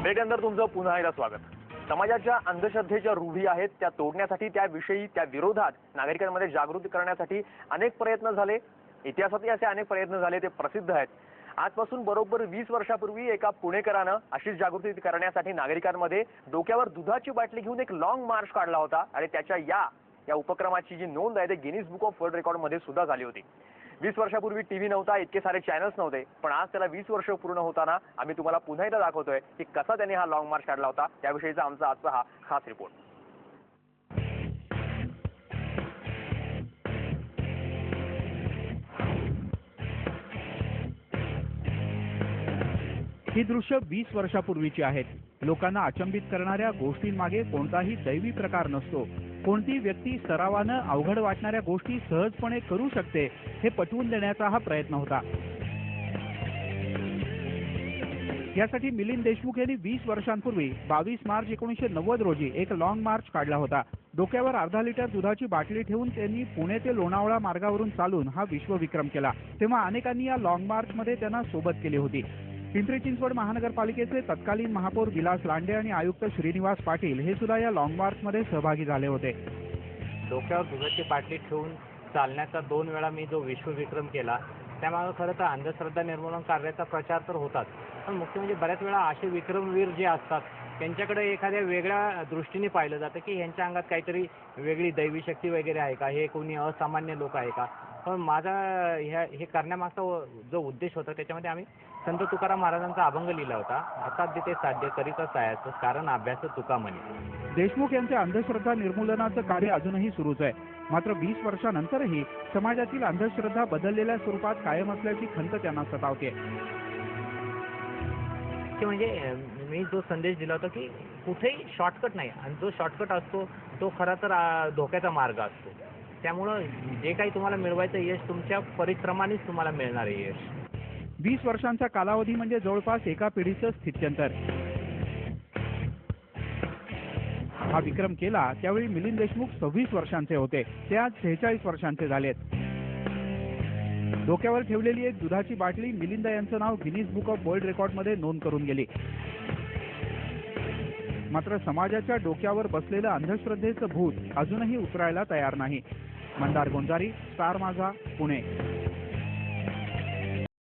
ब्रेकनंतर तुमचं पुन्हा एकदा स्वागत. समाजाच्या अंधश्रद्धेच्या रूढी आहेत त्या तोडण्यासाठी, त्याविषयी, त्या विरोधात नागरिकांमध्ये जागृती करण्यासाठी अनेक प्रयत्न झाले. इतिहासातही असे अनेक प्रयत्न झाले, ते प्रसिद्ध आहेत. आजपासून बरोबर 20 वर्षापूर्वी एका पुणेकरानं अशीच जागृती करण्यासाठी नागरिकांमध्ये डोक्यावर दुधाची बाटली घेऊन एक लॉंग मार्च काढला होता आणि त्याच्या या उपक्रमाची जी नोंद आहे ते गिनीज बुक ऑफ वर्ल्ड रेकॉर्डमध्ये सुद्धा झाली होती. 20 वर्षापूर्वी टीव्ही नव्हता, इतके सारे चॅनल्स नव्हते, पण आज त्याला 20 वर्ष पूर्ण होताना आम्ही तुम्हाला पुन्हा एकदा दाखवतोय की कसा त्यांनी हा लॉंग मार्च काढला होता. त्याविषयीचा आमचा आजचा हा खास रिपोर्ट. ही दृश्य 20 वर्षापूर्वीची आहेत. लोकांना अचंबित करणाऱ्या गोष्टींमागे कोणताही दैवी प्रकार नसतो. कोणती व्यक्ती सरावानं अवघड वाटणाऱ्या गोष्टी सहजपणे करू शकते हे पटवून देण्याचा हा प्रयत्न होता. यासाठी मिलिंद देशमुख यांनी 20 वर्षांपूर्वी 22 मार्च 1990 रोजी एक लॉंग मार्च काढला होता. डोक्यावर अर्धा लिटर दुधाची बाटली ठेवून त्यांनी पुणे ते लोणावळा मार्गावरून चालून हा विश्वविक्रम केला. तेव्हा अनेकांनी या लॉंग मार्चमध्ये त्यांना सोबत केली होती. पिंपरी चिंचवड महानगरपालिकेचे तत्कालीन महापौर विलास लांडे आणि आयुक्त श्रीनिवास पाटील हे सुद्धा या लॉंग मार्चमध्ये सहभागी झाले होते. डोक्यावर दुधाची बाटली ठेवून चालण्याचा 2 वेळा मी जो विश्वविक्रम केला, त्यामागे खरं तर अंधश्रद्धा निर्मूलन कार्याचा प्रचार तर होताच, पण मुख्य म्हणजे बऱ्याच वेळा असे विक्रमवीर जे असतात त्यांच्याकडे एखाद्या वेगळ्या दृष्टीने पाहिलं जातं की ह्यांच्या अंगात काहीतरी वेगळी दैवी शक्ती वगैरे आहे का, हे कोणी असामान्य लोक आहे का. पण माझा हे करण्यामागचा जो उद्देश होता त्याच्यामध्ये आम्ही संत तुकाराम महाराजांचा अभंग लिहिला होता. असाध्य ते साध्य करीता सायाचं कारण अभ्यास तुका म्हणे. देशमुख यांचे अंधश्रद्धा निर्मूलनाचं कार्य अजूनही सुरूच आहे. मात्र 20 वर्षानंतरही समाजातील अंधश्रद्धा बदललेल्या स्वरूपात कायम असल्याची खंत त्यांना सतावते. की म्हणजे मी जो संदेश दिला होता की कुठेही शॉर्टकट नाही, आणि जो शॉर्टकट असतो तो खरा तर धोक्याचा मार्ग असतो. त्यामुळं जे काही तुम्हाला मिळवायचं यश तुमच्या परिश्रमानेच तुम्हाला मिळणार आहे यश. 20 वर्षांचा कालावधी म्हणजे जवळपास एका पिढीचं स्थित्यंतर. हा विक्रम केला त्यावेळी मिलिंद देशमुख 26 वर्षांचे होते. ते आज 46 वर्षांचे झालेत. डोक्यावर ठेवलेली एक दुधाची बाटली मिलिंद यांचं नाव गिनीज बुक ऑफ वर्ल्ड रेकॉर्डमध्ये नोंद करून गेली. मात्र समाजाच्या डोक्यावर बसलेलं अंधश्रद्धेचं भूत अजूनही उतरायला तयार नाही. मंदार गोंजारी, स्टार माझा, पुणे.